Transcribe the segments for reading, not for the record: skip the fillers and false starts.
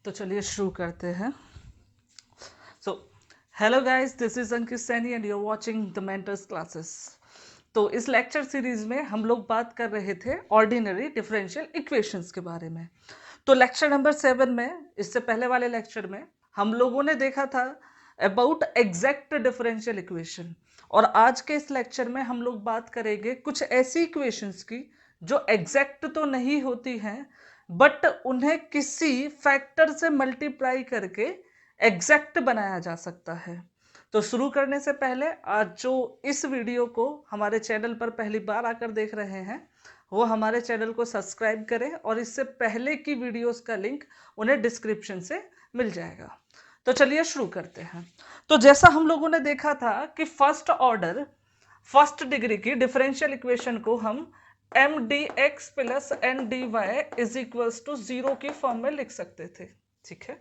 तो चलिए शुरू करते हैं। So hello guys, this is Ankit Saini and you are watching the Mentors Classes. तो इस लेक्चर सीरीज में हम लोग बात कर रहे थे ऑर्डिनरी डिफरेंशियल इक्वेशंस के बारे में। तो लेक्चर नंबर 7 में, इससे पहले वाले लेक्चर में हम लोगों ने देखा था अबाउट एग्जैक्ट डिफरेंशियल इक्वेशन, और आज के इस लेक्चर में हम लोग बात करेंगे कुछ ऐसी इक्वेशंस की जो एग्जैक्ट तो नहीं होती हैं बट उन्हें किसी फैक्टर से मल्टीप्लाई करके एग्जैक्ट बनाया जा सकता है। तो शुरू करने से पहले आज जो इस वीडियो को हमारे चैनल पर पहली बार आकर देख रहे हैं वो हमारे चैनल को सब्सक्राइब करें, और इससे पहले की वीडियोस का लिंक उन्हें डिस्क्रिप्शन से मिल जाएगा। तो चलिए शुरू करते हैं। तो जैसा हम लोगों ने देखा था कि फर्स्ट ऑर्डर फर्स्ट डिग्री की डिफरेंशियल इक्वेशन को हम M D X plus N D Y is equals to 0 की फॉर्म में लिख सकते थे, ठीक है।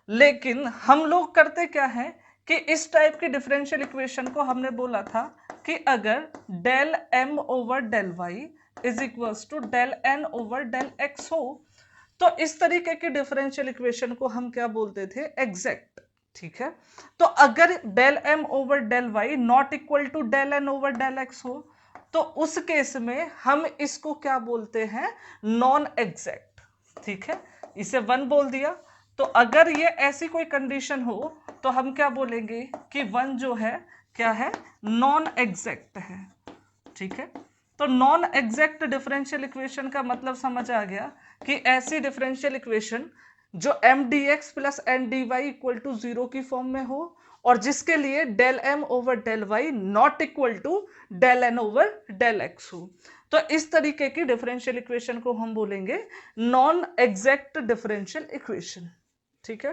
लेकिन हम लोग करते क्या है कि इस टाइप की डिफरेंशियल इक्वेशन को हमने बोला था कि अगर del M over del Y is equals to del N over del X हो तो इस तरीके की डिफरेंशियल इक्वेशन को हम क्या बोलते थे, एग्जैक्ट, ठीक है। तो अगर del M over del Y not equal to del N over del X हो तो उस केस में हम इसको क्या बोलते हैं, नॉन एग्जैक्ट, ठीक है। इसे 1 बोल दिया। तो अगर ये ऐसी कोई कंडीशन हो तो हम क्या बोलेंगे कि 1 जो है क्या है, नॉन एग्जैक्ट है, ठीक है। तो नॉन एग्जैक्ट डिफरेंशियल इक्वेशन का मतलब समझ आ गया कि ऐसी डिफरेंशियल इक्वेशन जो M D X plus N D Y equal to 0 की फॉर्म में हो और जिसके लिए del M over del Y not equal to del N over del X हो। तो इस तरीके की डिफरेंशियल इक्वेशन को हम बोलेंगे नॉन एग्जैक्ट डिफरेंशियल इक्वेशन, ठीक है।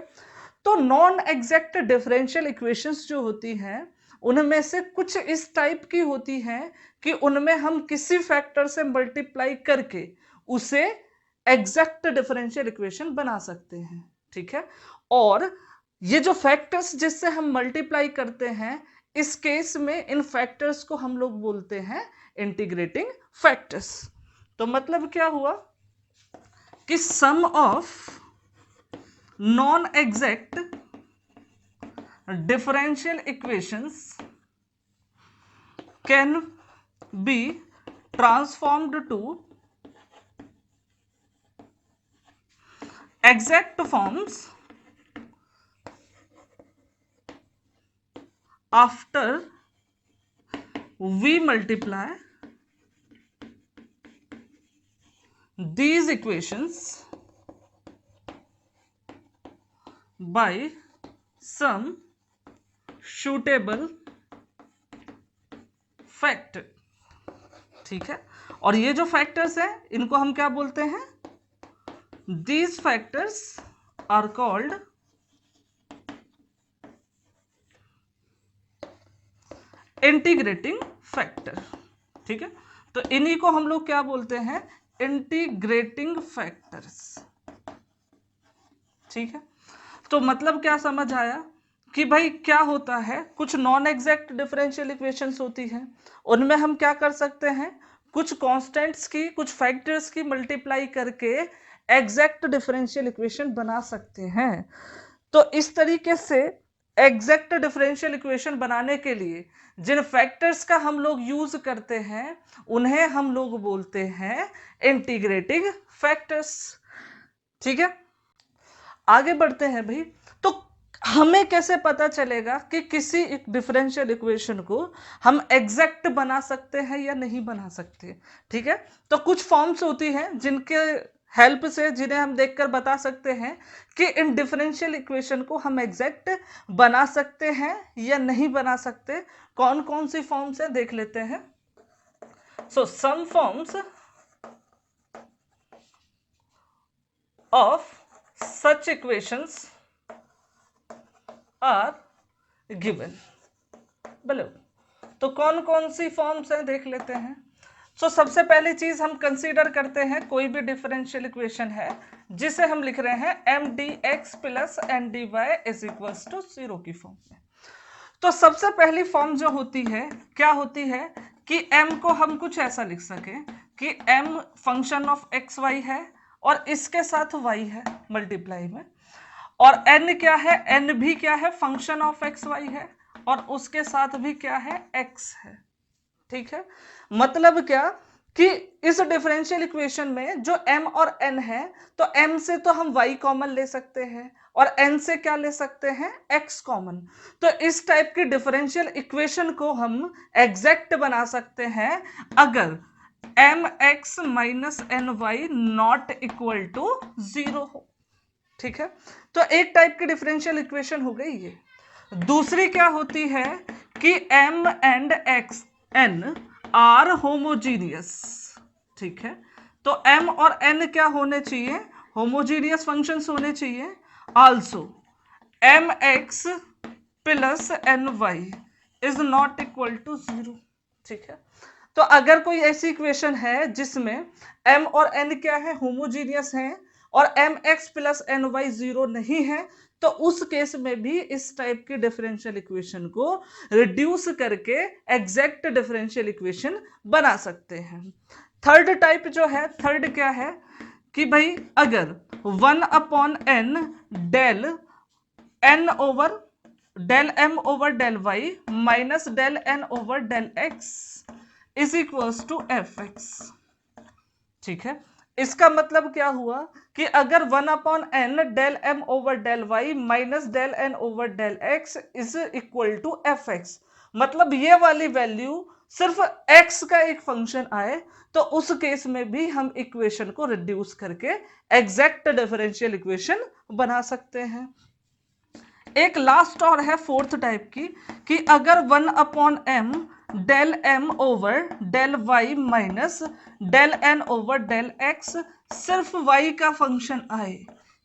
तो नॉन एग्जैक्ट डिफरेंशियल इक्वेशंस जो होती हैं उनमें से कुछ इस टाइप की होती हैं कि उनमें हम किसी फैक्टर से मल्टीप्लाई करके उसे एग्जैक्ट डिफरेंशियल इक्वेशन बना सकते हैं, ठीक है। और ये जो फैक्टर्स जिससे हम मल्टीप्लाई करते हैं इस केस में इन फैक्टर्स को हम लोग बोलते हैं इंटीग्रेटिंग फैक्टर्स। तो मतलब क्या हुआ कि sum of non exact differential equations can be transformed to exact forms after we multiply these equations by some suitable factor, ठीक है। और ये जो फैक्टर्स हैं इनको हम क्या बोलते हैं, these factors are called integrating factor, ठीक है। तो इन्हीं को हम लोग क्या बोलते हैं, इंटीग्रेटिंग फैक्टर्स, ठीक है। तो मतलब क्या समझ आया कि भाई क्या होता है, कुछ नॉन एग्जैक्ट डिफरेंशियल इक्वेशंस होती हैं उनमें हम क्या कर सकते हैं, कुछ कांस्टेंट्स की कुछ फैक्टर्स की मल्टीप्लाई करके एग्जैक्ट डिफरेंशियल इक्वेशन बना सकते हैं। तो इस तरीके से एग्जैक्ट डिफरेंशियल इक्वेशन बनाने के लिए जिन फैक्टर्स का हम लोग यूज करते हैं उन्हें हम लोग बोलते हैं इंटीग्रेटिंग फैक्टर्स, ठीक है। आगे बढ़ते हैं भाई। तो हमें कैसे पता चलेगा कि किसी एक डिफरेंशियल इक्वेशन को हम एग्जैक्ट बना सकते हैं या नहीं बना सकते, ठीक है। तो कुछ फॉर्म्स होती हैं जिनके हेल्प से, जिन्हें हम देखकर बता सकते हैं कि इन डिफरेंशियल इक्वेशन को हम एग्जैक्ट बना सकते हैं या नहीं बना सकते। कौन कौन सी फॉर्म्स हैं देख लेते हैं। So some forms of such equations are given below। तो कौन कौन सी फॉर्म्स हैं देख लेते हैं। सो सबसे पहली चीज हम कंसीडर करते हैं, कोई भी डिफरेंशियल इक्वेशन है जिसे हम लिख रहे हैं M D X plus N D Y is equals to 0 की फॉर्म में। तो सबसे पहली फॉर्म जो होती है क्या होती है कि m को हम कुछ ऐसा लिख सकें कि m function of X Y है और इसके साथ y है मल्टीप्लाई में, और n क्या है, n भी क्या है, फंक्शन ऑफ एक्स वाई है, और उसके साथ भी क्या है, x है। ठीक है, मतलब क्या कि इस डिफरेंशियल इक्वेशन में जो m और n है, तो m से तो हम y कॉमन ले सकते हैं और n से क्या ले सकते हैं, x कॉमन। तो इस टाइप की डिफरेंशियल इक्वेशन को हम एग्जैक्ट बना सकते हैं अगर mx minus N Y not equal to 0 हो। ठीक है, तो एक टाइप की डिफरेंशियल इक्वेशन हो गई ये। दूसरी क्या होती है कि m and x n are homogeneous. ठीक है, तो m और n क्या होने चाहिए, होमोजीनियस फंक्शंस होने चाहिए। Also mx plus N Y is not equal to 0। ठीक है, तो अगर कोई ऐसी इक्वेशन है जिसमें m और n क्या है, होमोजीनियस है, और mx प्लस एन वाई 0 नहीं है, तो उस केस में भी इस टाइप की डिफरेंशियल इक्वेशन को रिड्यूस करके एग्जैक्ट डिफरेंशियल इक्वेशन बना सकते हैं। थर्ड टाइप जो है, थर्ड क्या है कि भाई अगर 1 upon n del n over del m over del y minus del n over del x is equals to F X. ठीक है, इसका मतलब क्या हुआ कि अगर 1 upon n del m over del y minus del n over del x is equal to F X, मतलब ये वाली वैल्यू सिर्फ x का एक फंक्शन आए, तो उस केस में भी हम इक्वेशन को रिड्यूस करके एग्जैक्ट डिफरेंशियल इक्वेशन बना सकते हैं। एक लास्ट और है फोर्थ टाइप की कि अगर 1 upon m del m over del y minus del n over del x सिर्फ y का फंक्शन आए,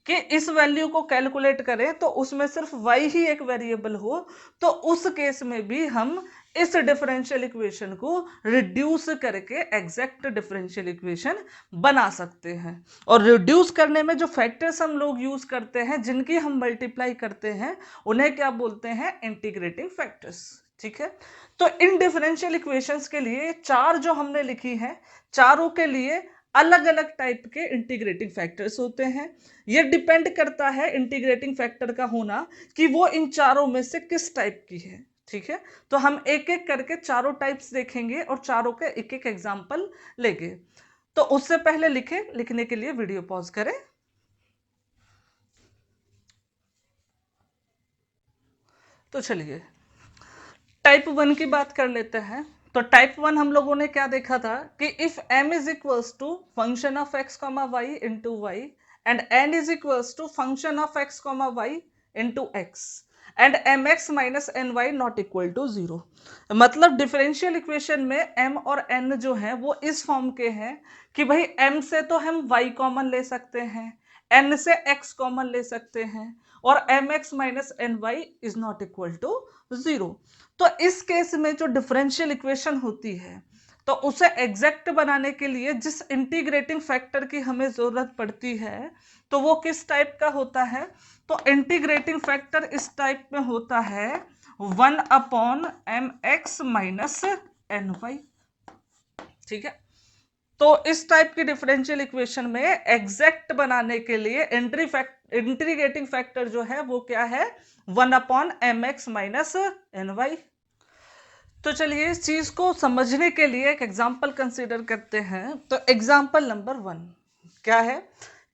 कि इस वैल्यू को कैलकुलेट करें तो उसमें सिर्फ y ही एक वेरिएबल हो, तो उस केस में भी हम इस डिफरेंशियल इक्वेशन को रिड्यूस करके एग्जैक्ट डिफरेंशियल इक्वेशन बना सकते हैं। और रिड्यूस करने में जो फैक्टर्स हम लोग यूज करते हैं, जिनकी हम मल्टीप्लाई करते हैं, उन्हें क्या बोलते हैं, इंटीग्रेटिंग फैक्टर्स। ठीक है, तो इन डिफरेंशियल इक्वेशंस के लिए चार जो हमने लिखी हैं, चारों के लिए अलग अलग टाइप के इंटीग्रेटिंग फैक्टर्स होते हैं। यह डिपेंड करता है इंटीग्रेटिंग फैक्टर का होना कि वो इन चारों में से किस टाइप की है। ठीक है, तो हम एक एक करके चारों टाइप्स देखेंगे और चारों के एक एक एग्जांपल लेंगे। तो उससे पहले लिखने के लिए वीडियो पॉज करें। तो चलिए टाइप 1 की बात कर लेते हैं। तो टाइप 1 हम लोगों ने क्या देखा था कि if m is equals to function of x comma Y into Y and n is equals to function of x comma Y into X and mx minus N Y not equal to 0। मतलब differential equation में m और n जो है वो इस form के हैं कि भाई m से तो हम y कॉमन ले सकते हैं, n से x कॉमन ले सकते हैं, और mx minus N Y is not equal to 0। तो इस केस में जो डिफरेंशियल इक्वेशन होती है, तो उसे एग्जैक्ट बनाने के लिए जिस इंटीग्रेटिंग फैक्टर की हमें जरूरत पड़ती है, तो वो किस टाइप का होता है, तो इंटीग्रेटिंग फैक्टर इस टाइप में होता है 1 upon M X minus N Y. ठीक है, तो इस टाइप की डिफरेंशियल इक्वेशन में एग्जैक्ट बनाने के लिए इंटीग्रेटिंग फैक्टर जो है वो क्या है, 1 upon M X minus N Y. तो चलिए इस चीज को समझने के लिए एक एग्जांपल कंसीडर करते हैं। तो एग्जांपल नंबर 1 क्या है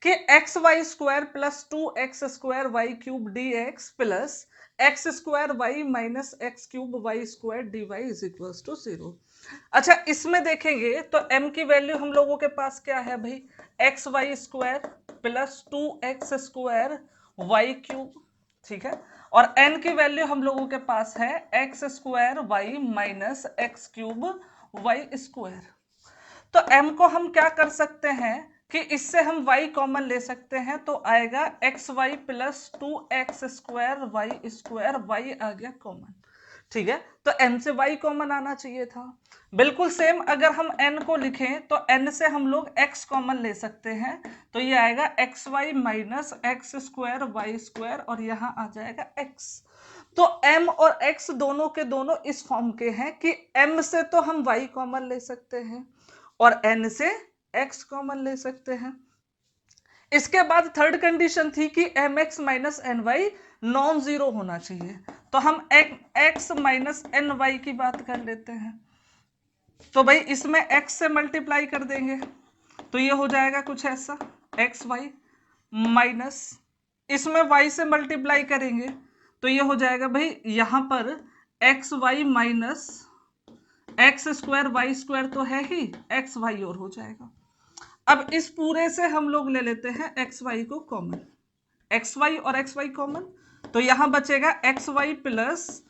कि X Y square plus 2x square Y cube D X plus X square Y minus X cube Y square D Y is equal to 0। अच्छा, इसमें देखेंगे तो m की वैल्यू हम लोगों के पास क्या है भाई, X Y square plus 2x square Y cube. ठीक है, और n की वैल्यू हम लोगों के पास है X square Y minus X cube Y square. तो m को हम क्या कर सकते हैं कि इससे हम y कॉमन ले सकते हैं, तो आएगा X Y plus 2x square Y square, Y आ गया कॉमन। ठीक है, तो n से y कॉमन आना चाहिए था। बिल्कुल सेम अगर हम n को लिखें तो n से हम लोग x कॉमन ले सकते हैं, तो ये आएगा X Y minus x square Y square, और यहाँ आ जाएगा x। तो m और x दोनों के दोनों इस फॉर्म के हैं कि m से तो हम y कॉमन ले सकते हैं और n से x कॉमन ले सकते हैं। इसके बाद थर्ड कंडीशन थी कि M X minus N Y non zero होना चाहिए, तो हम एक्स माइनस एन वाई की बात कर लेते हैं। तो भाई इसमें x से मल्टीप्लाई कर देंगे तो ये हो जाएगा कुछ ऐसा एक्स वाई, माइनस इसमें y से मल्टीप्लाई करेंगे तो ये हो जाएगा भाई यहाँ पर X Y minus x square Y square तो है ही, एक्स वाई और हो जाएगा। अब इस पूरे से हम लोग ले लेते हैं एक्स वाई को कॉमन, एक्स वाई और एक्स वाई कॉमन, तो यहां बचेगा X Y plus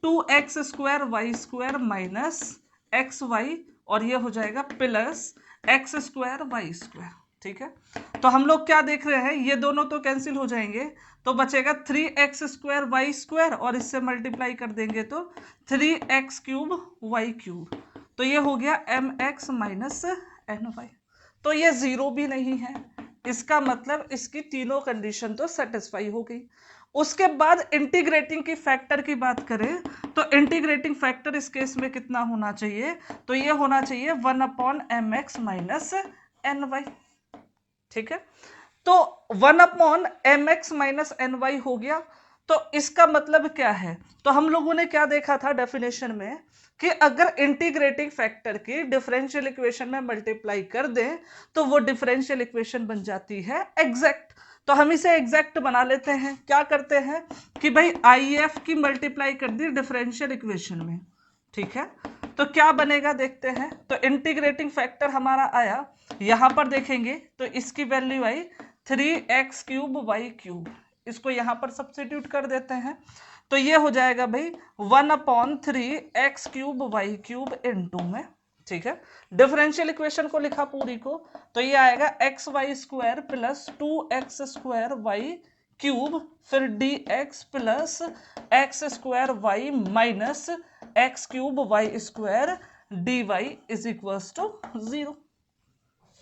2x square Y square minus X Y और ये हो जाएगा plus X square Y square. ठीक है, तो हम लोग क्या देख रहे हैं, ये दोनों तो कैंसिल हो जाएंगे तो बचेगा 3x स्क्वायर वाई स्क्वायर और इससे मल्टीप्लाई कर देंगे तो 3x क्यूब वाई क्यूब, तो ये हो गया M X minus N Y. तो ये जीरो भी नहीं है, इसका मतलब इसकी तीनों कंडीशन तो सेटिस्फाई हो गई। उसके बाद इंटीग्रेटिंग की फैक्टर की बात करें तो इंटीग्रेटिंग फैक्टर इस केस में कितना होना चाहिए, तो ये होना चाहिए 1/mx माइनस एन वाई। ठीक है, तो 1/mx माइनस एन वाई हो गया। तो इसका मतलब क्या है, तो हम लोगों ने क्या देखा था डेफिनेशन में कि अगर इंटीग्रेटिंग फैक्टर की डिफरेंशियल इक्वेशन में मल्टीप्लाई कर दें तो वो डिफरेंशियल इक्वेशन बन जाती है एग्जैक्ट। तो हम इसे एग्जैक्ट बना लेते हैं, क्या करते हैं कि भाई आई एफ की मल्टीप्लाई कर दी डिफरेंशियल इक्वेशन में। ठीक है, तो क्या बनेगा देखते हैं, तो इंटीग्रेटिंग फैक्टर हमारा आया, यहां पर देखेंगे तो इसकी वैल्यू आई 3x क्यूब वाई क्यूब, इसको यहां पर सब्स्टिट्यूट कर देते हैं तो ये हो जाएगा भाई 1/3x cube y cube into में। ठीक है, डिफरेंशियल इक्वेशन को लिखा पूरी को तो ये आएगा X Y square plus 2x square Y cube फिर dx plus X square Y minus X cube Y square dy is equals to 0।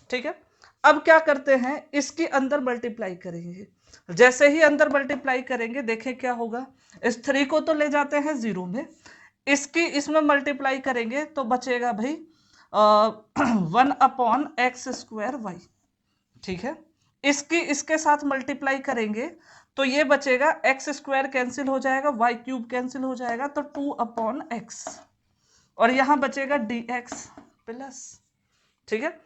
ठीक है, अब क्या करते हैं, इसके अंदर मल्टीप्लाई करेंगे, जैसे ही अंदर मल्टीप्लाई करेंगे देखें क्या होगा, इस 3 को तो ले जाते हैं 0 में, इसकी इसमें मल्टीप्लाई करेंगे तो बचेगा भाई 1/x स्क्वायर वाई। ठीक है, इसकी इसके साथ मल्टीप्लाई करेंगे तो ये बचेगा एक्स स्क्वायर कैंसिल हो जाएगा, वाई क्यूब कैंसिल हो जाएगा तो 2/x और यहां बचेगा dx प्लस। ठीक है,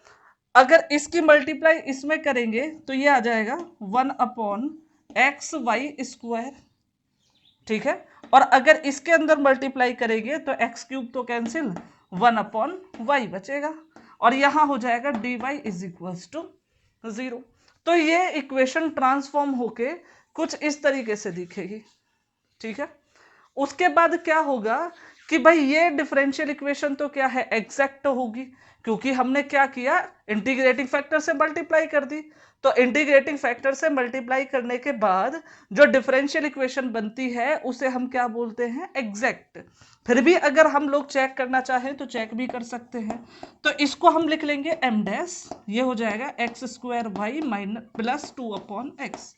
अगर इसकी मल्टीप्लाई इसमें करेंगे तो ये आ जाएगा 1/x वाई स्क्वायर। ठीक है, और अगर इसके अंदर मल्टीप्लाई करेंगे तो एक्स क्यूब तो कैंसिल, 1/y बचेगा और यहां हो जाएगा dy इज इक्वल्स टू 0। तो ये इक्वेशन ट्रांसफॉर्म होके कुछ इस तरीके से दिखेगी। ठीक है, उसके बाद क्या होगा कि भाई ये डिफरेंशियल इक्वेशन तो क्या है एग्जैक्ट होगी, क्योंकि हमने क्या किया इंटीग्रेटिंग फैक्टर से मल्टीप्लाई कर दी, तो इंटीग्रेटिंग फैक्टर से मल्टीप्लाई करने के बाद जो डिफरेंशियल इक्वेशन बनती है उसे हम क्या बोलते हैं एग्जैक्ट। फिर भी अगर हम लोग चेक करना चाहें तो चेक भी कर सकते हैं, तो इसको हम लिख लेंगे एम डैश, ये हो जाएगा x square Y minus plus 2/x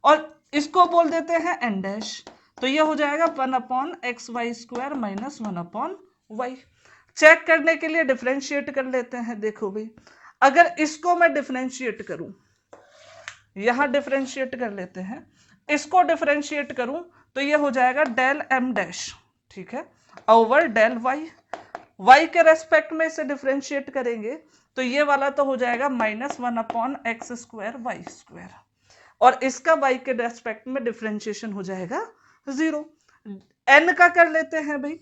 और इसको बोल देते हैं एन डैश, तो ये हो जाएगा 1/x Y square minus 1/y। Check करने के लिए डिफरेंशिएट कर लेते हैं, देखो भाई अगर इसको मैं डिफरेंशिएट करूं, यहां डिफरेंशिएट कर लेते हैं, इसको डिफरेंशिएट करूं तो ये हो जाएगा डेल एम डैश। ठीक है, ओवर डेल वाई, वाई के रेस्पेक्ट में इसे डिफरेंशिएट करेंगे तो ये वाला तो हो जाएगा minus 1/x square Y square और इसका y के रेस्पेक्ट में डिफरेंशिएशन हो जाएगा 0। n का कर लेते हैं भाई,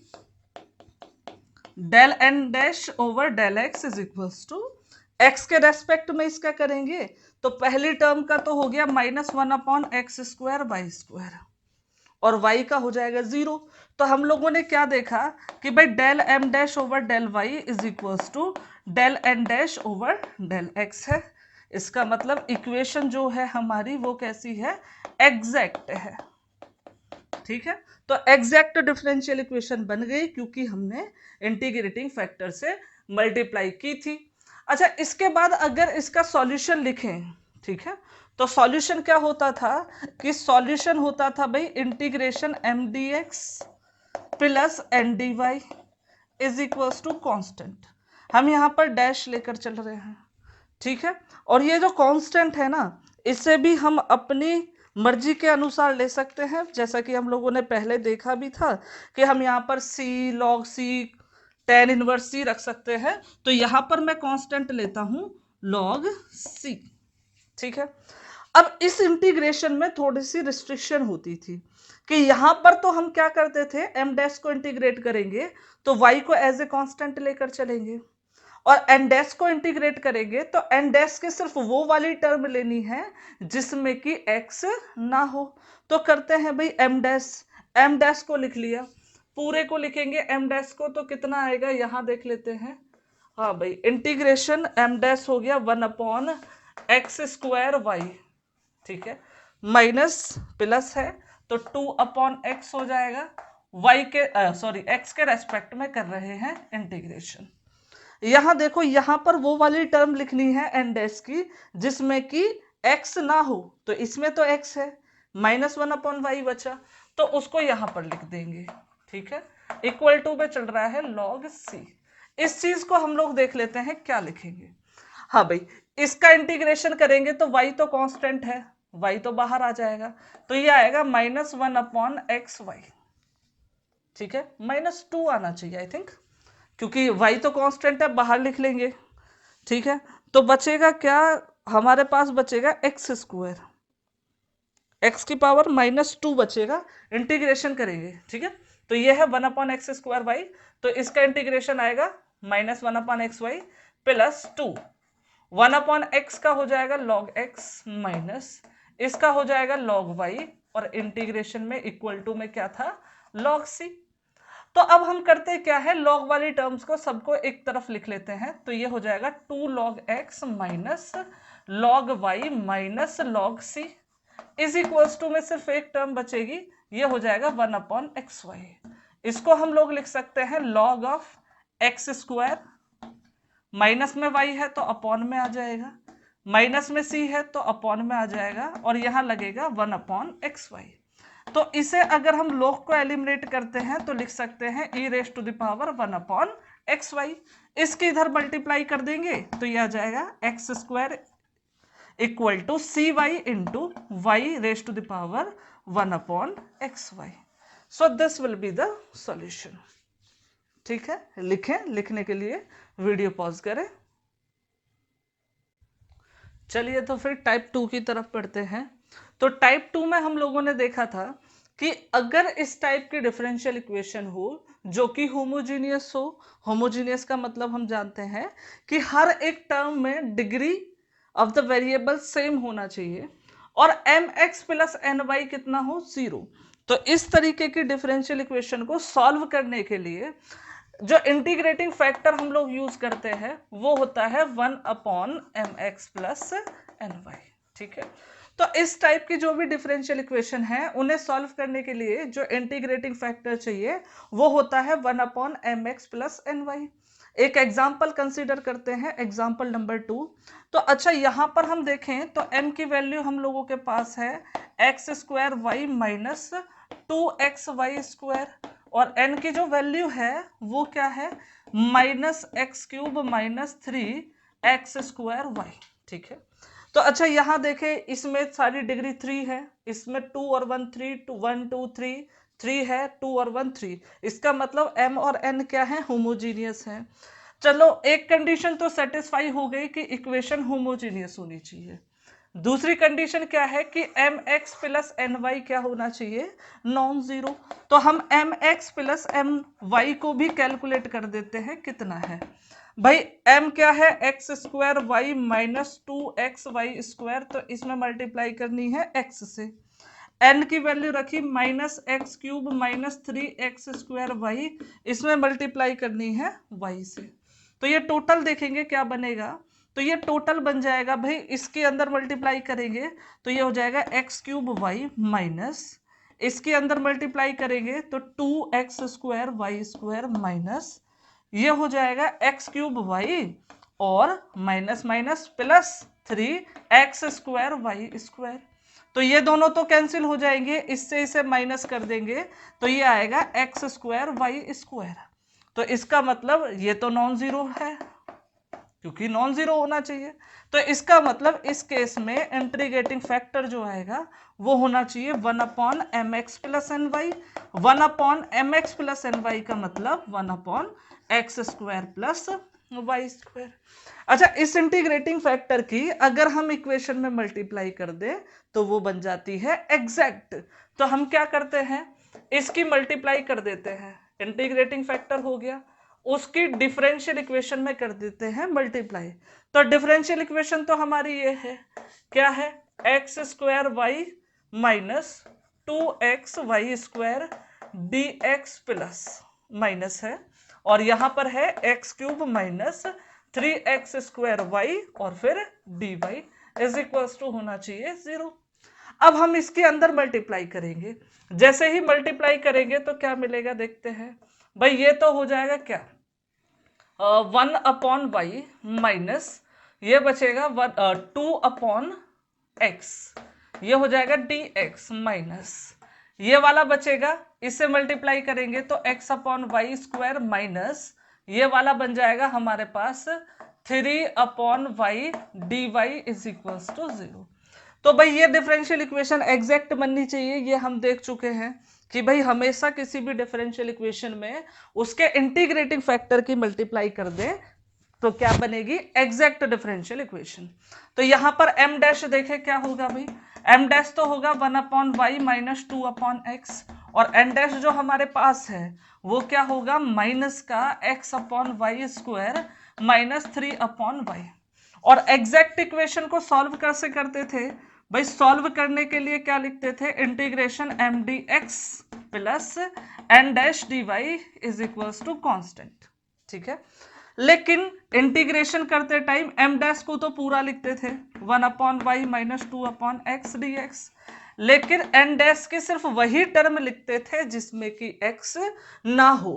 del N dash over del X is equals to X के रेस्पेक्ट में इसका करेंगे तो पहली टर्म का तो हो गया minus 1/x square Y square और y का हो जाएगा 0। तो हम लोगों ने क्या देखा कि भाई del M dash over del Y is equals to del N dash over del X है, इसका मतलब इक्वेशन जो है हमारी वो कैसी है एग्जैक्ट है। ठीक है, तो एग्जैक्ट डिफरेंशियल इक्वेशन बन गई क्योंकि हमने इंटीग्रेटिंग फैक्टर से मल्टीप्लाई की थी। अच्छा, इसके बाद अगर इसका सॉल्यूशन लिखें, ठीक है, तो सॉल्यूशन क्या होता था कि सॉल्यूशन होता था भाई integration M D X plus N D Y is equals to constant, हम यहाँ पर डैश लेकर चल रहे हैं। ठीक है, और ये जो कांस्टेंट है ना इसे भी हम अपनी मर्जी के अनुसार ले सकते हैं, जैसा कि हम लोगों ने पहले देखा भी था कि हम यहाँ पर सी log c tan inverse C रख सकते हैं। तो यहाँ पर मैं कांस्टेंट लेता हूँ log c, ठीक है। अब इस इंटीग्रेशन में थोड़ी सी रिस्ट्रिक्शन होती थी कि यहाँ पर तो हम क्या करते थे, m डैश को इंटीग्रेट करेंगे तो y को एज ए कांस्टेंट लेकर चलेंगे, और n डैश को इंटीग्रेट करेंगे तो n डैश के सिर्फ वो वाली टर्म लेनी है जिसमें कि x ना हो। तो करते हैं भाई m डैश को लिख लिया, पूरे को लिखेंगे m डैश को, तो कितना आएगा यहाँ देख लेते हैं। हाँ भाई, इंटीग्रेशन m डैश हो गया 1/x² y, ठीक है, माइनस प्लस है तो 2/x हो जाएगा। y के x के रेस्पेक्ट में कर रहे हैं इंटीग्रेशन। यहां देखो, यहां पर वो वाली टर्म लिखनी है n डैश की जिसमें कि x ना हो, तो इसमें तो x है, -1/y बचा, तो उसको यहां पर लिख देंगे, ठीक है। इक्वल टू में चल रहा है log c। इस चीज को हम लोग देख लेते हैं क्या लिखेंगे। हाँ भाई, इसका इंटीग्रेशन करेंगे तो y तो कांस्टेंट है, y तो बाहर आ जाएगा, तो ये आएगा -1/xy, ठीक है। -2 आना चाहिए आई थिंक, क्योंकि y तो कांस्टेंट है, बाहर लिख लेंगे, ठीक है। तो बचेगा क्या, हमारे पास बचेगा x², x की पावर -2 बचेगा, इंटीग्रेशन करेंगे, ठीक है। तो ये है 1/x² y, तो इसका इंटीग्रेशन आएगा -1/xy प्लस 2, 1/x का हो जाएगा log x माइनस इसका हो जाएगा log y, और इंटीग्रेशन में इक्वल टू में क्या था, log c। तो अब हम करते क्या है, log वाली टर्म्स को सबको एक तरफ लिख लेते हैं, तो ये हो जाएगा 2 log x minus log y minus log c is equals to में सिर्फ एक टर्म बचेगी, ये हो जाएगा 1/xy। इसको हम लोग लिख सकते हैं log ऑफ x², माइनस में y है तो अपॉन में आ जाएगा, माइनस में c है तो अपॉन में आ जाएगा, और यहां लगेगा 1/xy। तो इसे अगर हम log को एलिमिनेट करते हैं तो लिख सकते हैं e⁻1/xy। इसके इधर मल्टीप्लाई कर देंगे तो यह आ जाएगा x² equal to cy into y⁻1/xy। So this will be the solution, ठीक है। लिखें, लिखने के लिए वीडियो पॉज करें। चलिए तो फिर टाइप 2 की तरफ पढ़ते हैं। तो टाइप 2 में हम लोगों ने देखा था कि अगर इस टाइप की डिफरेंशियल इक्वेशन हो जो कि होमोजीनियस हो, होमोजीनियस का मतलब हम जानते हैं कि हर एक टर्म में degree of the variable same होना चाहिए, और mx प्लस ny कितना हो, 0। तो इस तरीके की डिफरेंशियल इक्वेशन को सॉल्व करने के लिए जो इंटीग्रेटिंग फैक्टर हम लोग यूज करते हैं वो होता है 1/mx प्लस ny, ठीक है। तो इस टाइप की जो भी डिफरेंशियल इक्वेशन है उन्हें सॉल्व करने के लिए जो इंटीग्रेटिंग फैक्टर चाहिए वो होता है 1/mx प्लस ny। एक एग्जाम्पल कंसीडर करते हैं, एग्जाम्पल नंबर 2। तो अच्छा, यहां पर हम देखें तो m की वैल्यू हम लोगों के पास है x² माइनस 2xy², और n की जो वैल्यू है वो क्या है, -x³ माइनस 3x²y, ठीक है। तो अच्छा, यहां देखें, इसमें सारी डिग्री 3 है, इसमें 2 और 1 3, 1 2 3 3 है, 2 और 1 3, इसका मतलब m और n क्या है, होमोजीनियस है। चलो, एक कंडीशन तो सेटिस्फाई हो गई कि इक्वेशन होमोजीनियस होनी चाहिए। दूसरी कंडीशन क्या है कि mx प्लस ny क्या होना चाहिए, नॉन जीरो। तो हम mx प्लस my को भी कैलकुलेट कर देते हैं, कितना है भाई, m क्या है, x² y माइनस 2xy², तो इसमें मल्टीप्लाई करनी है x से। n की वैल्यू रखी -x³ माइनस 3x²y, इसमें मल्टीप्लाई करनी है y से। तो ये टोटल देखेंगे क्या बनेगा, तो ये टोटल बन जाएगा भाई, इसके अंदर मल्टीप्लाई करेंगे तो ये हो जाएगा x³ माइनस, इसके अंदर मल्टीप्लाई करेंगे तो 2x² माइनस ये हो जाएगा x³ और माइनस माइनस प्लस 3x²। तो ये दोनों तो कैंसिल हो जाएंगे, इससे इसे माइनस कर देंगे तो ये आएगा x² तो इसका मतलब ये तो नॉन जीरो है, क्योंकि नॉन जीरो होना चाहिए। तो इसका मतलब इस केस में इंटीग्रेटिंग फैक्टर जो आएगा वो होना चाहिए 1/mx plus N Y. 1/mx plus N Y का मतलब 1/x² प्लस वाई स्क्वायर। अच्छा, इस इंटीग्रेटिंग फैक्टर की अगर हम इक्वेशन में मल्टीप्लाई कर दें तो वो बन जाती है एग्जैक्ट। तो हम क्या करते हैं, इसकी मल्टीप्लाई कर देते हैं, इंटीग्रेटिंग फैक्टर हो गया, उसकी डिफरेंशियल इक्वेशन में कर देते हैं मल्टीप्लाई। तो डिफरेंशियल इक्वेशन तो हमारी ये है, क्या है, x² y minus 2x² dx plus minus है, और यहां पर है x³ माइनस 3x² y और फिर dy इज इक्वल टू होना चाहिए 0। अब हम इसके अंदर मल्टीप्लाई करेंगे, जैसे ही मल्टीप्लाई करेंगे तो क्या मिलेगा देखते हैं भाई। ये तो हो जाएगा क्या, 1/y माइनस ये बचेगा 2/x, ये हो जाएगा dx माइनस ये वाला बचेगा, इससे मल्टीप्लाई करेंगे तो x/y² माइनस ये वाला बन जाएगा हमारे पास 3/y dy is equal to 0। तो भाई ये डिफरेंशियल इक्वेशन एग्जैक्ट बननी चाहिए, ये हम देख चुके हैं कि भाई हमेशा किसी भी डिफरेंशियल इक्वेशन में उसके इंटीग्रेटिंग फैक्टर की मल्टीप्लाई कर दें तो क्या बनेगी, एग्जैक्ट डिफरेंशियल इक्वेशन। तो यहां पर m डैश देखे क्या होगा भाई, m डैश तो होगा 1/y माइनस 2/x, और n डैश जो हमारे पास है वो क्या होगा, माइनस का x/y² माइनस 3/y। और एग्जैक्ट इक्वेशन को सॉल्व कैसे करते थे भाई, सॉल्व करने के लिए क्या लिखते थे, integration m dx plus n dash dy is equal to constant. ठीक है, लेकिन इंटीग्रेशन करते टाइम m डैश को तो पूरा लिखते थे 1/y माइनस 2/x dx, लेकिन n डैश की सिर्फ वही टर्म लिखते थे जिसमें कि x ना हो।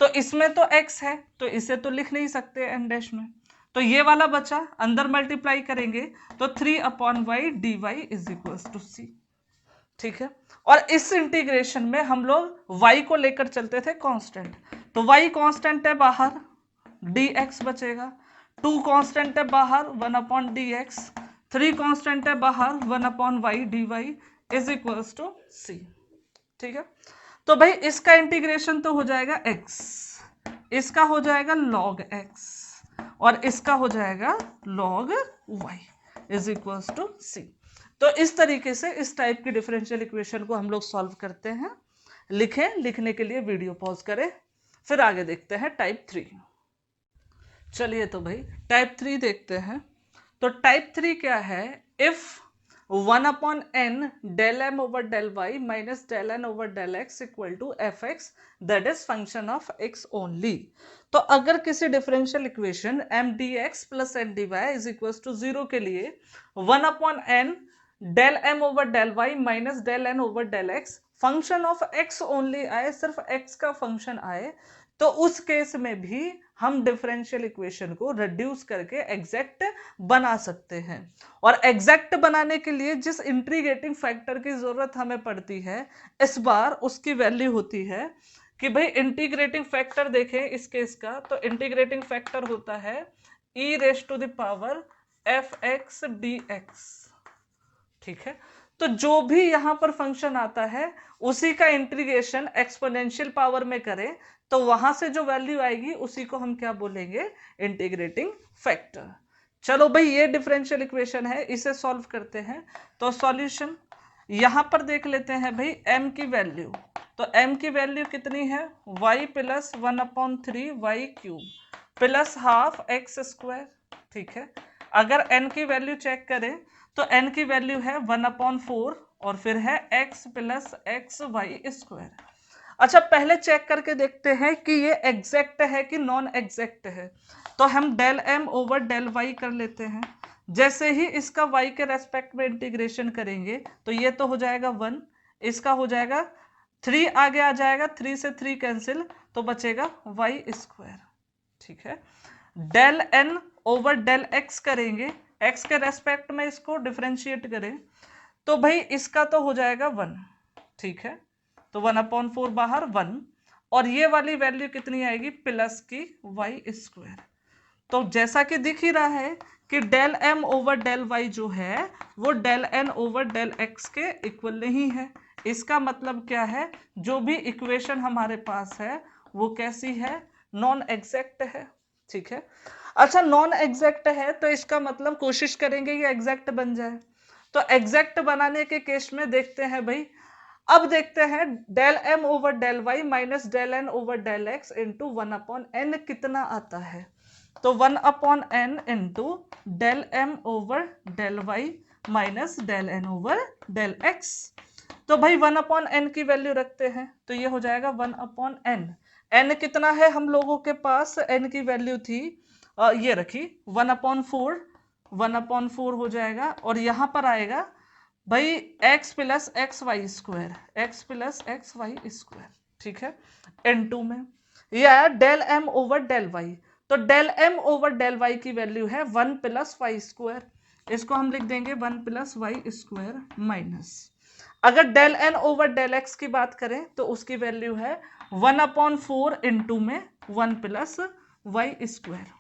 तो इसमें तो x है तो इसे तो लिख नहीं सकते n डैश में, तो ये वाला बचा, अंदर मल्टीप्लाई करेंगे तो 3/y dy is equal to c। ठीक है, और इस इंटीग्रेशन में हम लोग y को लेकर चलते थे कांस्टेंट, तो y कांस्टेंट है बाहर, dx बचेगा, 2 कांस्टेंट है बाहर 1/dx, 3 कांस्टेंट है बाहर 1/y dy is equal to c। ठीक है, तो भाई इसका इंटीग्रेशन तो हो जाएगा x, इसका हो जाएगा log x, और इसका हो जाएगा log y is equal to c। तो इस तरीके से इस टाइप की डिफरेंशियल इक्वेशन को हम लोग सॉल्व करते हैं। लिखें, लिखने के लिए वीडियो पॉज करें, फिर आगे देखते हैं टाइप 3। चलिए तो भाई टाइप 3 देखते हैं। तो टाइप 3 क्या है, if 1/n del m over del y minus del n over del x equal to fx that is function of x only. तो अगर किसी differential equation m dx plus n dy is equal to 0 के लिए 1/n del m over del y माइनस del n over del x function of x only आए, सिर्फ x का function आए, तो उस केस में भी हम डिफरेंशियल इक्वेशन को रिड्यूस करके एग्जैक्ट बना सकते हैं। और एग्जैक्ट बनाने के लिए जिस इंटीग्रेटिंग फैक्टर की जरूरत हमें पड़ती है, इस बार उसकी वैल्यू होती है कि भाई इंटीग्रेटिंग फैक्टर देखें इस केस का, तो इंटीग्रेटिंग फैक्टर होता है e⁻⁴ fx dx। ठीक है, तो जो भी यहां पर फंक्शन आता है उसी का इंटीग्रेशन एक्सपोनेंशियल पावर में करें तो वहां से जो वैल्यू आएगी उसी को हम क्या बोलेंगे, इंटीग्रेटिंग फैक्टर। चलो भाई ये डिफरेंशियल इक्वेशन है, इसे सॉल्व करते हैं। तो सॉल्यूशन यहां पर देख लेते हैं भाई m की वैल्यू, तो m की वैल्यू कितनी है, y plus 1/3y³ plus half x²। ठीक है, अगर n की वैल्यू चेक करें तो n की वैल्यू है 1/4 और फिर है x प्लस xy²। अच्छा, पहले चेक करके देखते हैं कि ये एग्जैक्ट है कि नॉन एग्जैक्ट है। तो हम del m over del y कर लेते हैं, जैसे ही इसका y के रेस्पेक्ट में इंटीग्रेशन करेंगे तो ये तो हो जाएगा 1, इसका हो जाएगा 3 आगे आ जाएगा, 3 से 3 कैंसिल तो बचेगा y²। ठीक है, del n over del x करेंगे, x के रेस्पेक्ट में इसको डिफरेंशिएट करें तो भाई इसका तो हो जाएगा 1। ठीक है, तो 1/4 बाहर 1, और ये वाली वैल्यू कितनी आएगी, प्लस की y²। तो जैसा कि दिख ही रहा है कि del M over del Y जो है वो del N over del X के इक्वल नहीं है। इसका मतलब क्या है, जो भी इक्वेशन हमारे पास है वो कैसी है, नॉन एग्जैक्ट है। ठीक है, अच्छा नॉन एग्जैक्ट है तो इसका मतलब कोशिश करेंगे ये एग्जैक्ट बन जाए। तो एग्जैक्ट बनाने के केस में देखते हैं भाई, अब देखते हैं del M over del Y minus del N over del X into 1/n कितना आता है। तो 1/n into del M over del Y minus del N over del X. तो भाई 1/n की वैल्यू रखते हैं तो ये हो जाएगा 1/n। n कितना है हम लोगों के पास, n की वैल्यू थी ये रखी 1/4, 1/4 हो जाएगा और यहां पर आएगा भाई x plus x Y square, x plus x Y square. ठीक है, n2 में या del m over del y, तो del m over del y की वैल्यू है 1 प्लस वाई स्क्वायर, इसको हम लिख देंगे 1 प्लस वाई स्क्वायर माइनस, अगर del n over del x की बात करें तो उसकी वैल्यू है 1/4 इंटू में 1 प्लस वाई स्क्वायर।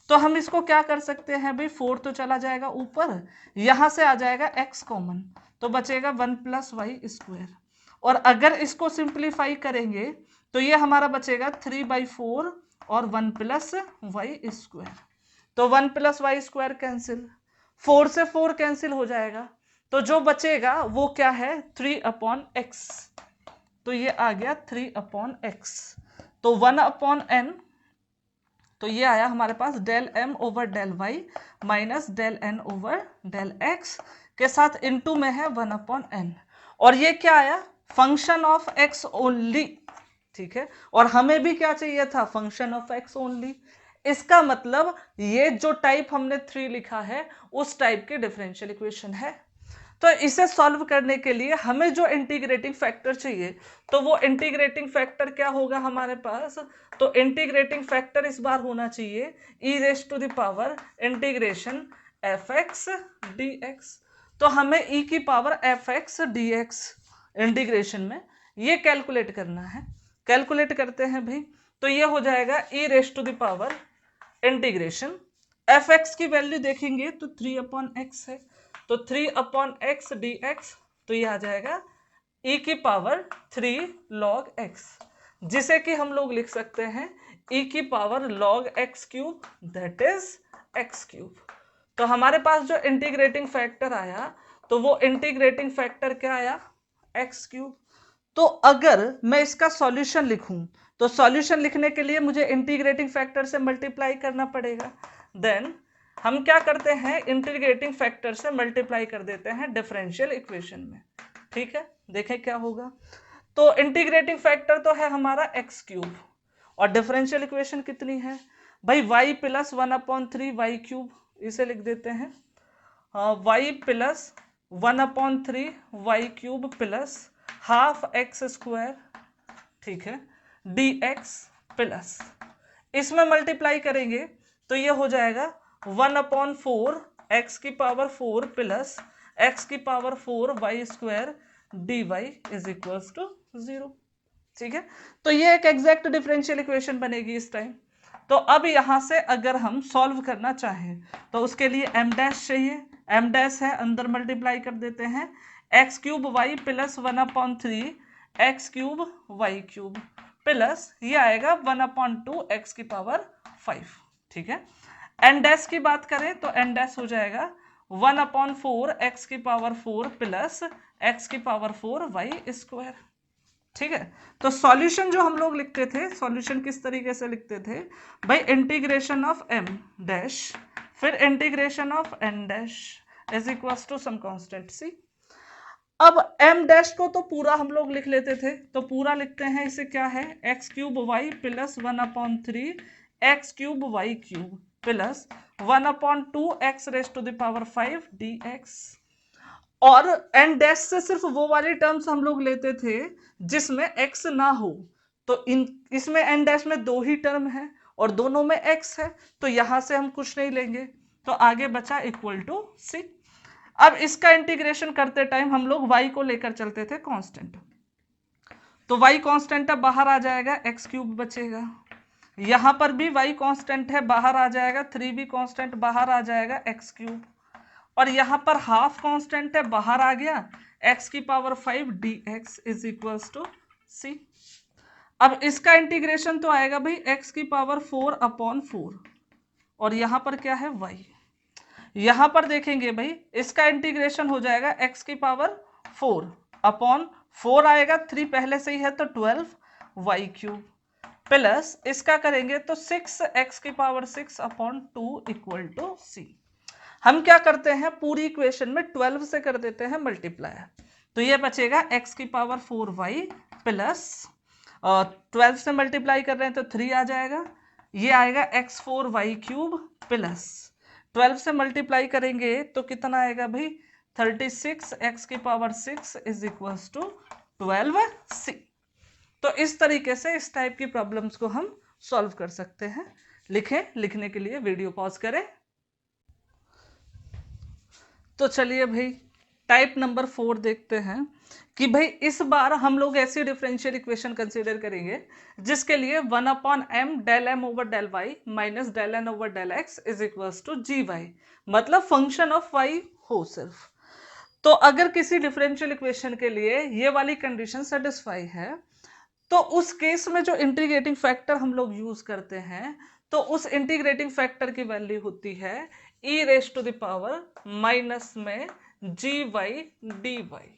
तो हम इसको क्या कर सकते हैं भाई, 4 तो चला जाएगा ऊपर, यहां से आ जाएगा x कॉमन, तो बचेगा 1 प्लस वाई स्क्वायर। और अगर इसको सिंप्लीफाई करेंगे तो ये हमारा बचेगा 3/4 और 1 प्लस वाई स्क्वायर। तो 1 प्लस वाई स्क्वायर कैंसिल, 4 से 4 कैंसिल हो जाएगा, तो जो बचेगा वो क्या है 3/x। तो ये आ गया 3/x। तो 1/n, तो ये आया हमारे पास del m over del y minus del n over del x के साथ इनटू में है 1/n, और ये क्या आया, फंक्शन ऑफ x ओनली। ठीक है, और हमें भी क्या चाहिए था, फंक्शन ऑफ x ओनली। इसका मतलब ये जो टाइप हमने 3 लिखा है उस टाइप की डिफरेंशियल इक्वेशन है। तो इसे सॉल्व करने के लिए हमें जो इंटीग्रेटिंग फैक्टर चाहिए, तो वो इंटीग्रेटिंग फैक्टर क्या होगा हमारे पास, तो इंटीग्रेटिंग फैक्टर इस बार होना चाहिए e raise to the power integration fx dx। तो हमें e की पावर fx dx इंटीग्रेशन में ये कैलकुलेट करना है, कैलकुलेट करते हैं भाई। तो ये हो जाएगा e raise to the power integration fx की वैल्यू देखेंगे तो 3/x है, तो 3/x dx, तो ये आ जाएगा e की पावर 3 log x, जिसे कि हम लोग लिख सकते हैं e की power log x cube, that is x cube. तो हमारे पास जो इंटीग्रेटिंग फैक्टर आया, तो वो इंटीग्रेटिंग फैक्टर क्या आया, x क्यूब। तो अगर मैं इसका सॉल्यूशन लिखूं तो सॉल्यूशन लिखने के लिए मुझे इंटीग्रेटिंग फैक्टर से मल्टीप्लाई करना पड़ेगा। देन हम क्या करते हैं, इंटीग्रेटिंग फैक्टर से मल्टीप्लाई कर देते हैं डिफरेंशियल इक्वेशन में। ठीक है, देखें क्या होगा। तो इंटीग्रेटिंग फैक्टर तो है हमारा x क्यूब, और डिफरेंशियल इक्वेशन कितनी है भाई, y प्लस 1/3 वाई क्यूब, इसे लिख देते हैं y plus 1/3 y cube plus half x square, ठीक है, dx प्लस, इसमें मल्टीप्लाई करेंगे तो ये हो जाएगा 1/4 x की पावर 4 प्लस x की power 4 y square dy is equals to 0। ठीक है, तो ये एक एग्जैक्ट डिफरेंशियल इक्वेशन बनेगी इस टाइम। तो अब यहां से अगर हम सॉल्व करना चाहें तो उसके लिए m डैश चाहिए, m डैश है अंदर मल्टीप्लाई कर देते हैं, x cube y plus 1/3 x cube y cube plus ये आएगा 1/2 एक्स की पावर 5। ठीक है, एन डैश की बात करें तो एन डैश हो जाएगा 1/4 एक्स की पावर 4 प्लस एक्स की पावर 4 वाई स्क्वायर। ठीक है, तो सॉल्यूशन जो हम लोग लिखते थे, सॉल्यूशन किस तरीके से लिखते थे भाई, इंटीग्रेशन ऑफ m डैश फिर integration of n dash is equals to some constant c। अब m डैश को तो पूरा हम लोग लिख लेते थे, तो पूरा लिखते हैं, इसे क्या है x cube y plus 1/3 x cube y cube plus 1/2 x raise to the power 5 dx। और एन डैश से सिर्फ वो वाली टर्म्स हम लोग लेते थे जिसमें x ना हो, तो इसमें एन डैश में 2 ही टर्म है और दोनों में x है, तो यहां से हम कुछ नहीं लेंगे, तो आगे बचा इक्वल टू c। अब इसका इंटीग्रेशन करते टाइम हम लोग y को लेकर चलते थे कांस्टेंट, तो y कांस्टेंट अब बाहर आ जाएगा, एक्स क्यूब बचेगा, यहां पर भी y कांस्टेंट है, बाहर आ जाएगा, 3 भी कांस्टेंट बाहर आ जाएगा, एक्स क्यूब, और यहां पर हाफ कांस्टेंट है, बाहर आ गया, x की power 5 dx is equals to c। अब इसका इंटीग्रेशन तो आएगा भाई x की पावर 4 अपॉन 4, और यहां पर क्या है y। यहां पर देखेंगे भाई इसका इंटीग्रेशन हो जाएगा x की पावर 4 अपॉन 4 आएगा, 3 पहले से ही है तो 12 y क्यूब, प्लस इसका करेंगे तो 6x की power 6 upon 2 equal to c। हम क्या करते हैं, पूरी इक्वेशन में 12 से कर देते हैं मल्टीप्लाई, तो ये बचेगा x की पावर 4y प्लस 12 से मल्टीप्लाई कर रहे हैं तो 3 आ जाएगा, ये आएगा x4y क्यूब प्लस 12 से मल्टीप्लाई करेंगे तो कितना आएगा भाई 36 x की power 6 is equals to 12c। तो इस तरीके से इस टाइप की प्रॉब्लम्स को हम सॉल्व कर सकते हैं। लिखें, लिखने के लिए वीडियो पॉज करें। तो चलिए भाई टाइप नंबर 4 देखते हैं कि भाई इस बार हम लोग ऐसी डिफरेंशियल इक्वेशन कंसीडर करेंगे जिसके लिए 1 upon m del m over del y minus del n over del x is equals to g y, मतलब फंक्शन ऑफ y हो सिर्फ। तो अगर किसी डिफरेंशियल इक्वेशन के लिए ये वाली कंडीशन सेटिस्फाई है तो उस केस में जो इंटीग्रेटिंग फैक्टर हम लोग यूज करते हैं तो उस इंटीग्रेटिंग फैक्टर की वैल्यू होती है e raise to the power minus में जी वाई डी वाई।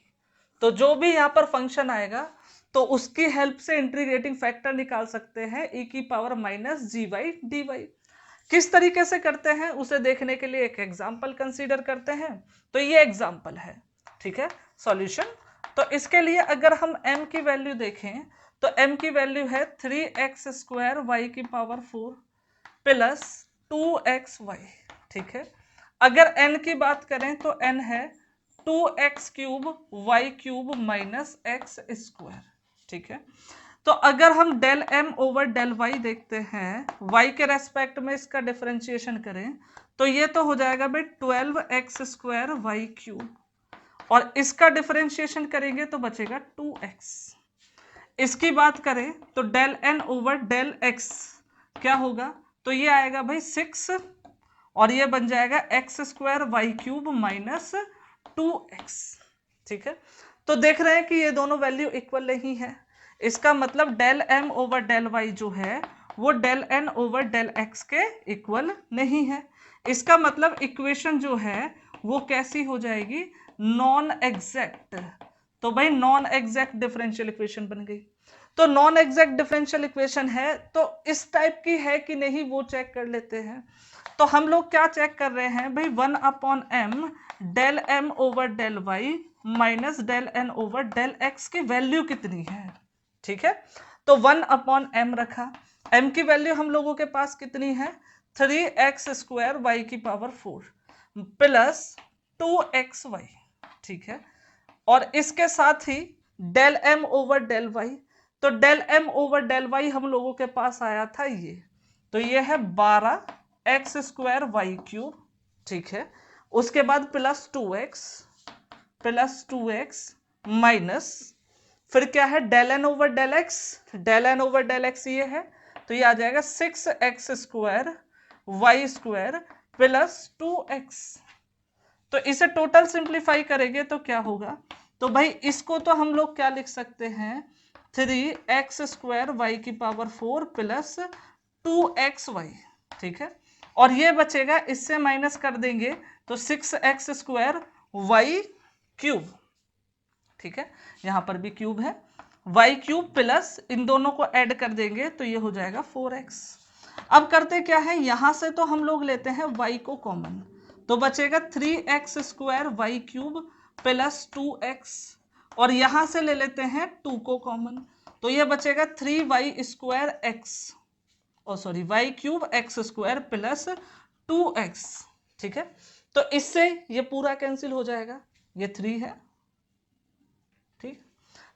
तो जो भी यहाँ पर फंक्शन आएगा तो उसकी हेल्प से इंटीग्रेटिंग फैक्टर निकाल सकते हैं e की पावर माइनस जी वाई डी वाई। किस तरीके से करते हैं उसे देखने के लिए एक एग्जाम्पल कंसीडर करते हैं। तो ये एग्जाम्पल है, ठीक है, सॉल्यूशन। तो इसके लिए अगर हम m की वैल्यू देखें तो m की वैल्यू है 3x स्क्वायर वाई की पावर 4 प्लस 2xy, ठीक है। अगर n की बात करें तो n है 2x cube y cube minus x square, ठीक है। तो अगर हम del m over del y देखते हैं, y के रेस्पेक्ट में इसका डिफरेंशिएशन करें तो ये तो हो जाएगा भाई 12x स्क्वायर वाई क्यूब, और इसका डिफरेंशिएशन करेंगे तो बचेगा 2x। इसकी बात करें तो del n over del x क्या होगा, तो ये आएगा भाई 6 और ये बन जाएगा x square Y cube minus 2x, ठीक है। तो देख रहे हैं कि ये दोनों वैल्यू इक्वल नहीं है, इसका मतलब del m over del y जो है वो del n over del x के इक्वल नहीं है। इसका मतलब इक्वेशन जो है वो कैसी हो जाएगी, नॉन एग्जैक्ट। तो भाई नॉन एग्जैक्ट डिफरेंशियल इक्वेशन बन गई। तो नॉन एग्जैक्ट डिफरेंशियल इक्वेशन है तो इस टाइप की है कि नहीं वो चेक कर लेते हैं। तो हम लोग क्या चेक कर रहे हैं भाई 1 upon m del m over del y minus del n over del x की वैल्यू कितनी है, ठीक है। तो 1 अपॉन m रखा, m की वैल्यू हम लोगों के पास कितनी है 3x स्क्वायर y की पावर 4 प्लस 2xy, ठीक है। और इसके साथ ही del m over del y, तो del m over del y हम लोगों के पास आया था ये, तो ये है 12x स्क्वायर वाई क्यूब, ठीक है। उसके बाद प्लस 2x माइनस फिर क्या है del n over del x, del n over del x ये है तो ये आ जाएगा 6x square Y square plus 2x। तो इसे टोटल सिंप्लीफाई करेंगे तो क्या होगा, तो भाई इसको तो हम लोग क्या लिख सकते हैं 3x स्क्वायर वाई की पावर 4 प्लस 2xy, ठीक है। और ये बचेगा, इससे माइनस कर देंगे तो 6x स्क्वायर वाई क्यूब, ठीक है, यहां पर भी क्यूब है, वाई क्यूब प्लस इन दोनों को ऐड कर देंगे तो ये हो जाएगा 4x। अब करते क्या है, यहां से तो हम लोग लेते हैं y को कॉमन, तो बचेगा 3x square Y cube plus 2x, और यहां से ले लेते हैं 2 को कॉमन, तो ये बचेगा 3y square x sorry y cube x square plus 2x, ठीक है। तो इससे ये पूरा कैंसिल हो जाएगा, ये 3 है, ठीक।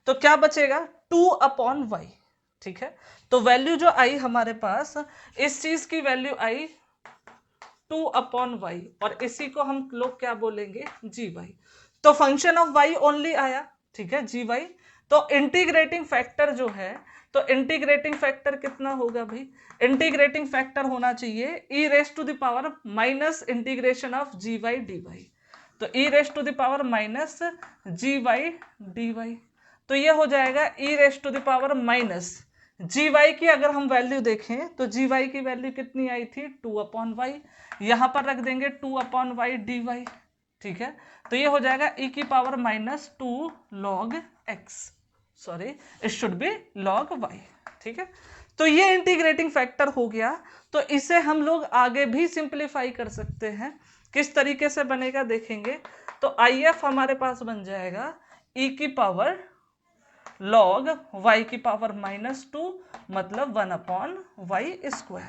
तो क्या बचेगा 2 अपॉन वाई, ठीक है। तो वैल्यू जो आई हमारे पास, इस चीज की वैल्यू आई 2 अपॉन वाई, और इसी को हम लोग क्या बोलेंगे जी वाई। तो फंक्शन ऑफ वाई ओनली आया, ठीक है, जी वाई। तो इंटीग्रेटिंग फैक्टर जो है तो इंटीग्रेटिंग फैक्टर कितना होगा भाई? इंटीग्रेटिंग फैक्टर होना चाहिए e raise to the power minus integration of gy dy। तो e raise to the power minus gy dy, तो ये हो जाएगा e raise to the power minus gy की अगर हम वैल्यू देखें तो gy की वैल्यू कितनी आई थी? 2/y, यहां पर रख देंगे 2/y dy, ठीक है। तो ये हो जाएगा e की power minus 2 log x, sorry it should B log y, ठीक है। तो ये इंटीग्रेटिंग फैक्टर हो गया। तो इसे हम लोग आगे भी सिंप्लीफाई कर सकते हैं। किस तरीके से बनेगा देखेंगे। तो IF हमारे पास बन जाएगा e की पावर log y की पावर -2 मतलब 1/y²,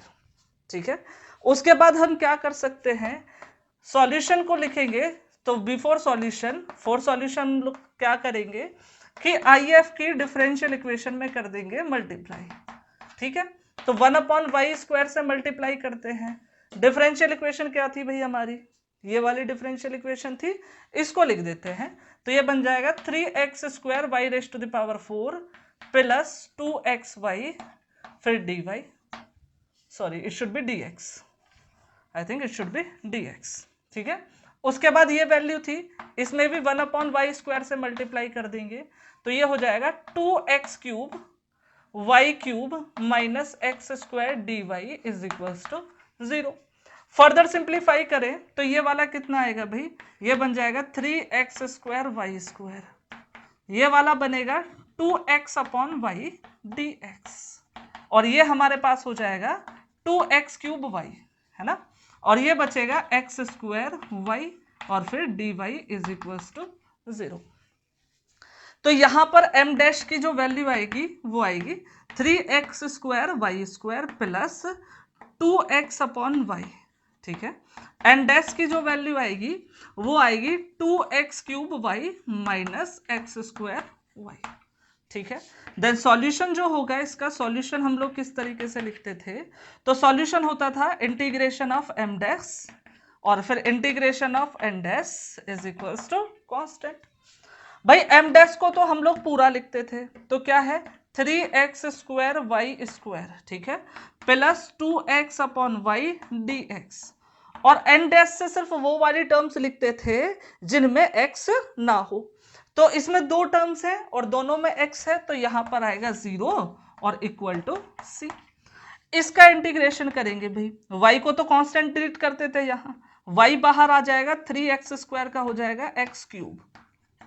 ठीक है। उसके बाद हम क्या कर सकते हैं, सॉल्यूशन को लिखेंगे। तो बिफोर सॉल्यूशन, फॉर सॉल्यूशन हम लोग क्या करेंगे कि IF की डिफरेंशियल इक्वेशन में कर देंगे मल्टीप्लाई, ठीक है। तो 1/y² से मल्टीप्लाई करते हैं। डिफरेंशियल इक्वेशन क्या थी भाई हमारी? ये वाली डिफरेंशियल इक्वेशन थी, इसको लिख देते हैं। तो ये बन जाएगा 3x² y raise to the power 4 plus 2xy फिर dy, sorry it should be dx, I think it should be dx, ठीक है। उसके बाद ये वैल्यू थी, इसमें भी 1/y² से मल्टीप्लाई कर देंगे। तो ये हो जाएगा 2x³ y³ minus x² dy is equals to 0। Further simplify करें तो ये वाला कितना आएगा भाई? ये बन जाएगा 3x² y², ये वाला बनेगा 2x/y dx, और ये हमारे पास हो जाएगा 2x³ y, है ना। और ये बचेगा x² y और फिर dy इज इक्वल्स टू 0। तो यहां पर m डैश की जो वैल्यू आएगी वो आएगी 3x² y² प्लस 2x/y, ठीक है। n डैश की जो वैल्यू आएगी वो आएगी 2x³ y minus x² y, ठीक है। देन सॉल्यूशन जो होगा, इसका सॉल्यूशन हम लोग किस तरीके से लिखते थे? तो सॉल्यूशन होता था इंटीग्रेशन ऑफ m डैश और फिर integration of n dash is equals to constant. भाई m डैश को तो हम लोग पूरा लिखते थे, तो क्या है 3x² y², ठीक है, प्लस 2x/y dx, और n डैश से सिर्फ वो वाली टर्म्स लिखते थे जिनमें x ना हो। तो इसमें दो टर्म्स है और दोनों में x है, तो यहां पर आएगा 0 और इक्वल टू c। इसका इंटीग्रेशन करेंगे भाई, y को तो कांस्टेंट ट्रीट करते थे, यहाँ y बाहर आ जाएगा 3x² का हो जाएगा x³,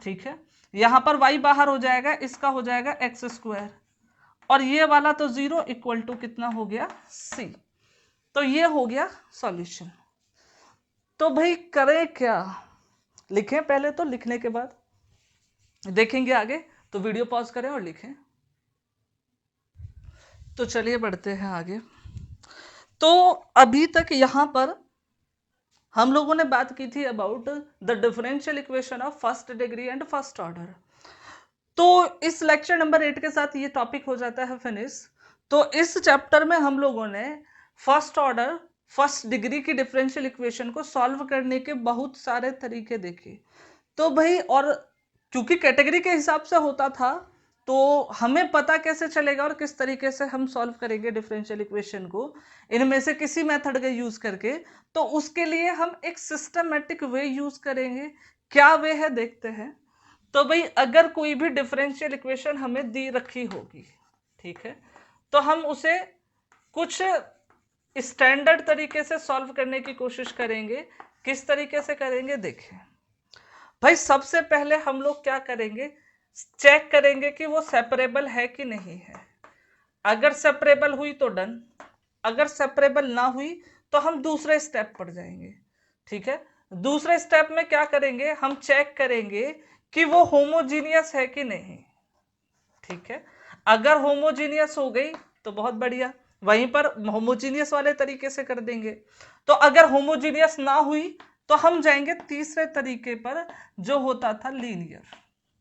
ठीक है। यहां पर y बाहर हो जाएगा, इसका हो जाएगा x², और ये वाला तो 0 इक्वल टू कितना हो गया c। तो ये हो गया सॉल्यूशन। तो भाई करें क्या? लिखें पहले, तो लिखने के बाद देखेंगे आगे। तो वीडियो पॉज करें और लिखें। तो चलिए बढ़ते हैं आगे। तो अभी तक यहां पर हम लोगों ने बात की थी about the differential equation of first degree and first order. तो इस लेक्चर नंबर 8 के साथ ये टॉपिक हो जाता है फिनिश। तो इस चैप्टर में हम लोगों ने फर्स्ट ऑर्डर फर्स्ट डिग्री की डिफरेंशियल इक्वेशन को सॉल्व करने के बहुत सारे तरीके देखे। तो भाई, और क्योंकि कैटेगरी के हिसाब से होता था, तो हमें पता कैसे चलेगा और किस तरीके से हम सॉल्व करेंगे डिफरेंशियल इक्वेशन को, इनमें से किसी मेथड का यूज करके। तो उसके लिए हम एक सिस्टमेटिक वे यूज करेंगे। क्या वे है देखते हैं। तो भाई, अगर कोई भी डिफरेंशियल इक्वेशन हमें दी रखी होगी, ठीक है, तो हम उसे कुछ स्टैंडर्ड तरीके से सॉल्व करने की कोशिश करेंगे। किस तरीके से करेंगे देखें भाई। सबसे पहले हम लोग क्या करेंगे, चेक करेंगे कि वो सेपरेबल है कि नहीं है। अगर सेपरेबल हुई तो डन, अगर सेपरेबल ना हुई तो हम दूसरे स्टेप पर जाएंगे, ठीक है। दूसरे स्टेप में क्या करेंगे, हम चेक करेंगे कि वो होमोजीनियस है कि नहीं, ठीक है। अगर होमोजीनियस हो गई तो बहुत बढ़िया, वहीं पर होमोजीनियस वाले तरीके से कर देंगे। तो अगर होमोजीनियस ना हुई तो हम जाएंगे तीसरे तरीके पर, जो होता था लीनियर,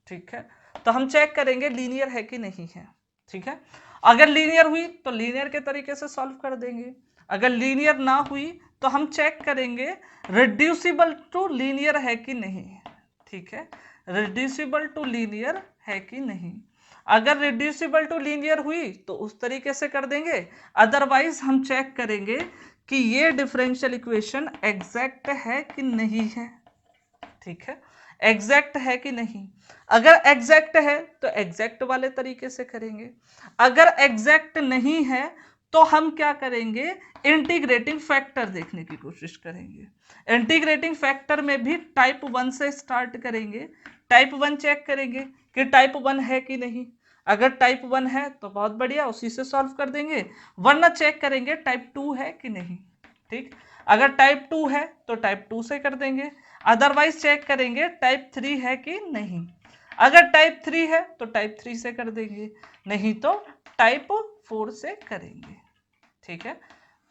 ठीक है। तो हम चेक करेंगे लीनियर है कि नहीं है, ठीक है। अगर लीनियर हुई तो लीनियर के तरीके से सॉल्व कर देंगे। अगर लीनियर ना हुई तो हम चेक करेंगे रिड्यूसिबल टू लीनियर है कि नहीं, ठीक है, रिड्यूसिबल टू लीनियर है कि नहीं। अगर रिड्यूसिबल टू लीनियर हुई तो उस तरीके से कर देंगे, अदरवाइज हम चेक करेंगे कि ये डिफरेंशियल इक्वेशन एग्जैक्ट है कि नहीं है। ठीक है, एग्जैक्ट है कि नहीं। अगर एग्जैक्ट है तो एग्जैक्ट वाले तरीके से करेंगे, अगर एग्जैक्ट नहीं है तो हम क्या करेंगे, इंटीग्रेटिंग फैक्टर देखने की कोशिश करेंगे। इंटीग्रेटिंग फैक्टर में भी टाइप 1 से स्टार्ट करेंगे, टाइप 1 चेक करेंगे कि टाइप 1 है कि नहीं। अगर टाइप 1 है तो बहुत बढ़िया, उसी से सॉल्व कर देंगे, वरना चेक करेंगे टाइप 2 है कि नहीं। ठीक, अगर टाइप 2 है तो टाइप 2 से कर देंगे, अदरवाइज चेक करेंगे टाइप 3 है कि नहीं। अगर टाइप 3 है तो टाइप 3 से कर देंगे, नहीं तो टाइप 4 से करेंगे। ठीक है,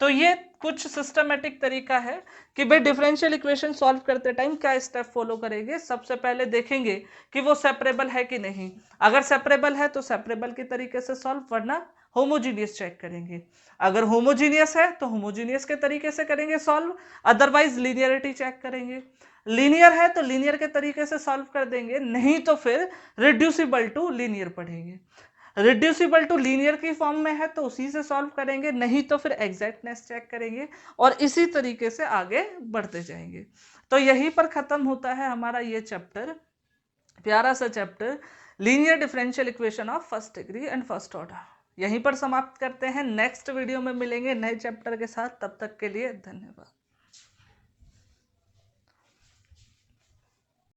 तो ये कुछ सिस्टमेटिक तरीका है कि भाई डिफरेंशियल इक्वेशन सॉल्व करते टाइम क्या स्टेप फॉलो करेंगे। सबसे पहले देखेंगे कि वो सेपरेबल है कि नहीं, अगर सेपरेबल है तो सेपरेबल के तरीके से सॉल्व, वरना होमोजीनियस चेक करेंगे। अगर होमोजीनियस है तो होमोजीनियस के तरीके से करेंगे सॉल्व, अदरवाइज लीनियरिटी चेक करेंगे। लीनियर है तो लीनियर के तरीके से सॉल्व कर देंगे, नहीं तो फिर रिड्यूसिबल टू लीनियर पढ़ेंगे। रिड्यूसिबल टू लीनियर की फॉर्म में है तो उसी से सॉल्व करेंगे, नहीं तो फिर एग्जैक्टनेस चेक करेंगे, और इसी तरीके से आगे बढ़ते जाएंगे। तो यहीं पर खत्म होता है हमारा ये चैप्टर, प्यारा सा chapter, linear differential equation of first degree and first order. यहीं पर समाप्त करते हैं, नेक्स्ट वीडियो में मिलेंगे नए चैप्टर के साथ, तब तक के लिए धन्यवाद।